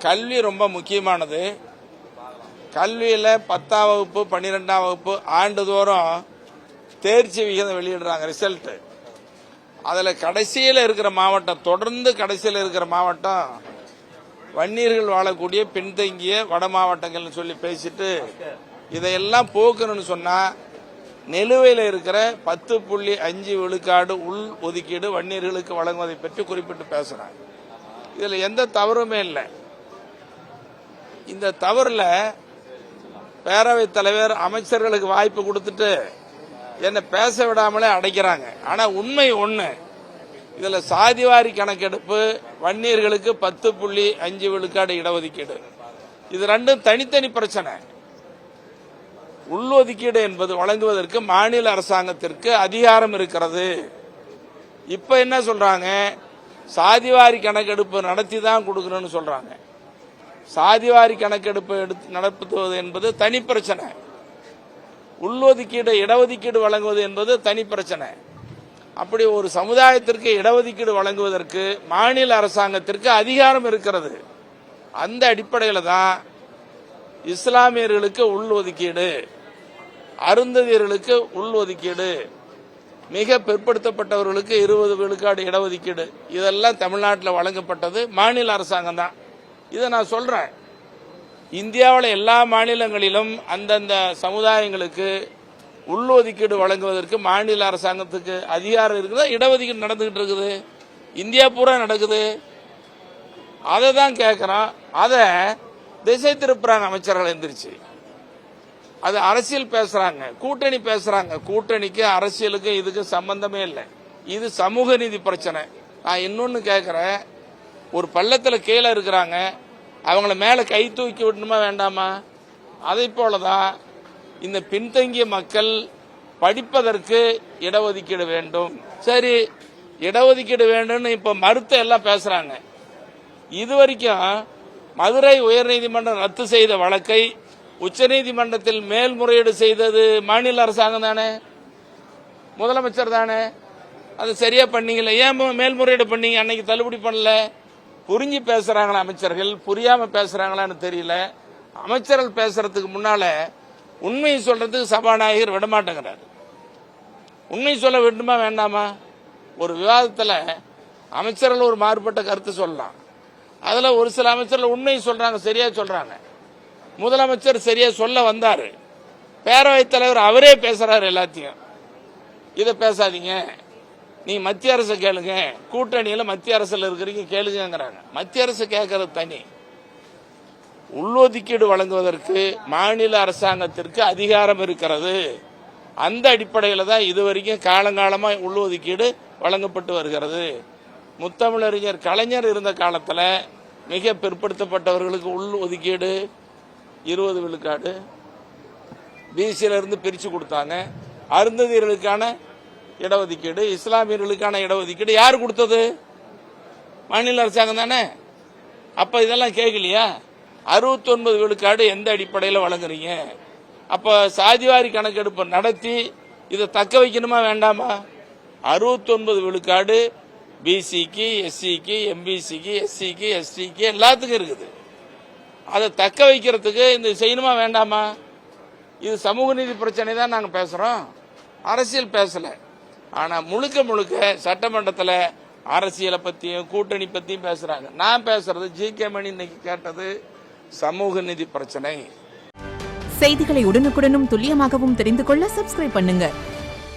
கல்வி ரொம்ப முக்கியமானது. கல்வியில் 10ஆம் வகுப்பு 12ஆம் வகுப்பு ஆண்டுதோறும் தேர்ச்சி விகிதம் வெளியிடுறாங்க ரிசல்ட். அதில் கடைசியில் இருக்கிற மாவட்டம், தொடர்ந்து கடைசியில் இருக்கிற மாவட்டம் வன்னியர்கள் வாழக்கூடிய பின்தங்கிய வட மாவட்டங்கள்னு சொல்லி பேசிட்டு இதையெல்லாம் போக்கணும்னு சொன்னா நிலுவையில் இருக்கிற 10.5 விழுக்காடு உள் ஒதுக்கீடு வன்னியர்களுக்கு வழங்குவதை பற்றி குறிப்பிட்டு பேசுறாங்க. இதில் எந்த தவறுமே இல்லை. இந்த தவறுல பேரவைத் தலைவர் அமைச்சர்களுக்கு வாய்ப்பு கொடுத்துட்டு என்ன பேச விடாமலே அடைக்கிறாங்க. ஆனா உண்மை ஒண்ணு, இதுல சாதிவாரி கணக்கெடுப்பு, வன்னியர்களுக்கு 10.5 விழுக்காடு இடஒதுக்கீடு, இது ரெண்டும் தனித்தனி பிரச்சனை. உள்ஒதுக்கீடு என்பது வழங்குவதற்கு மாநில அரசாங்கத்திற்கு அதிகாரம் இருக்கிறது. இப்ப என்ன சொல்றாங்க, சாதிவாரி கணக்கெடுப்பு நடத்தி தான் கொடுக்கணும்னு சொல்றாங்க. சாதிவாரி கணக்கெடுப்பு நடத்துவது என்பது தனி பிரச்சனை. உள்ஒதுக்கீடு இடஒதுக்கீடு வழங்குவது என்பது தனி பிரச்சனை. அப்படி ஒரு சமுதாயத்திற்கு இடஒதுக்கீடு வழங்குவதற்கு மாநில அரசாங்கத்திற்கு அதிகாரம் இருக்கிறது. அந்த அடிப்படையில் தான் இஸ்லாமியர்களுக்கு உள்ஒதுக்கீடு, அருந்ததியர்களுக்கு உள்ஒதுக்கீடு, மிக பிற்படுத்தப்பட்டவர்களுக்கு 20 விழுக்காடு இடஒதுக்கீடு, இதெல்லாம் தமிழ்நாட்டில் வழங்கப்பட்டது மாநில அரசாங்கம் தான். இதை நான் சொல்றேன். இந்தியாவில் எல்லா மாநிலங்களிலும் அந்தந்த சமுதாயங்களுக்கு உள்ஒதுக்கீடு வழங்குவதற்கு மாநில அரசாங்கத்துக்கு அதிகாரம் இருக்குதா? இடஒதுக்கீடு நடந்துகிட்டு இருக்குது, இந்தியா பூரா நடக்குது. அதை தான் கேட்கிறோம். அதை திசை திருப்புறாங்க அமைச்சர்கள் எந்திரிச்சு. அது அரசியல் பேசுறாங்க, கூட்டணி பேசுறாங்க. கூட்டணிக்கு அரசியலுக்கு இதுக்கு சம்பந்தமே இல்லை. இது சமூக நீதி பிரச்சனை. நான் இன்னொன்னு கேட்கிறேன், ஒரு பள்ளத்தில் கீழே இருக்கிறாங்க, அவங்கள மேல கை தூக்கி விடணுமா வேண்டாமா? அதை போலதான் இந்த பின்தங்கிய மக்கள் படிப்பதற்கு இடஒதுக்கீடு வேண்டும். சரி, இடஒதுக்கீடு வேண்டும்னு இப்ப மறுத்த எல்லாம் பேசுறாங்க. இதுவரைக்கும் மதுரை உயர்நீதிமன்றம் ரத்து செய்த வழக்கை உச்சநீதிமன்றத்தில் மேல்முறையீடு செய்தது மாநில அரசாங்கம் தானே, முதலமைச்சர் தானே. அது சரியா பண்ணீங்கல்ல, ஏன் மேல்முறையீடு பண்ணீங்க? அன்னைக்கு தள்ளுபடி பண்ணல. புரிஞ்சு பேசுறாங்களா அமைச்சர்கள், புரியாம பேசுறாங்களான்னு தெரியல. அமைச்சர்கள் பேசுறதுக்கு முன்னால உண்மையை சொல்றதுக்கு சபாநாயகர் விடமாட்டேங்கிறார். உண்மை சொல்ல வேண்டுமா வேண்டாமா? ஒரு விவாதத்தில் அமைச்சர்கள் ஒரு மாறுபட்ட கருத்து சொல்லலாம். அதுல ஒரு சில அமைச்சர்கள் உண்மையை சொல்றாங்க, சரியா சொல்றாங்க. முதலமைச்சர் சரியா சொல்ல வந்தாரு, பேரவைத் தலைவர் அவரே பேசுறாரு எல்லாத்தையும். இதை பேசாதீங்க, நீ மத்திய அரசு கேளுங்க, கூட்டணியில மத்திய அரசுல இருக்கிறீங்க கேளுங்கிறாங்க. மத்திய அரசு கேட்கறது தனி. உள்ஒதுக்கீடு வழங்குவதற்கு மாநில அரசாங்கத்திற்கு அதிகாரம் இருக்கிறது. அந்த அடிப்படையில் தான் இதுவரைக்கும் காலங்காலமா உள்ஒதுக்கீடு வழங்கப்பட்டு வருகிறது. முத்தமிழறிஞர் கலைஞர் இருந்த காலத்தில் மிக பிற்படுத்தப்பட்டவர்களுக்கு உள் ஒதுக்கீடு 20 விழுக்காடு பிசியில இருந்து பிரிச்சு கொடுத்தாங்க. அருந்ததியர்களுக்கான இடஒதுக்கீடு, இஸ்லாமியர்களுக்கான இடஒதுக்கீடு யார் கொடுத்தது? மாநில அரசாங்கம் தானே. அப்ப இதெல்லாம் கேட்கலையா? 69 விழுக்காடு எந்த அடிப்படையில் வழங்குறீங்க? அப்ப சாதிவாரி கணக்கெடுப்பு நடத்தி இதை தக்க வைக்கணுமா வேண்டாமா? 69 விழுக்காடு பிசிக்கு, எஸ்சிக்கு, எம்பிசிக்கு, எஸ்சிக்கு, எஸ்டிக்கு எல்லாத்துக்கும் இருக்குது. அதை தக்க வைக்கிறதுக்கு இந்த செய்யணுமா வேண்டாமா? இது சமூக நீதி பிரச்சனை தான் நாங்க பேசுறோம், அரசியல் பேசல. ஆனா முழுக்க முழுக்க சட்டமன்றத்தில் அரசியலை பத்தியும் கூட்டணி பத்தியும் பேசுறாங்க. நான் பேசுறது ஜி.கே. மணி இன்னைக்கு கேட்டது சமூக நீதி பிரச்சனை. செய்திகளை உடனுக்குடனும் துல்லியமாகவும் தெரிந்து கொள்ள சப்ஸ்கிரைப் பண்ணுங்க.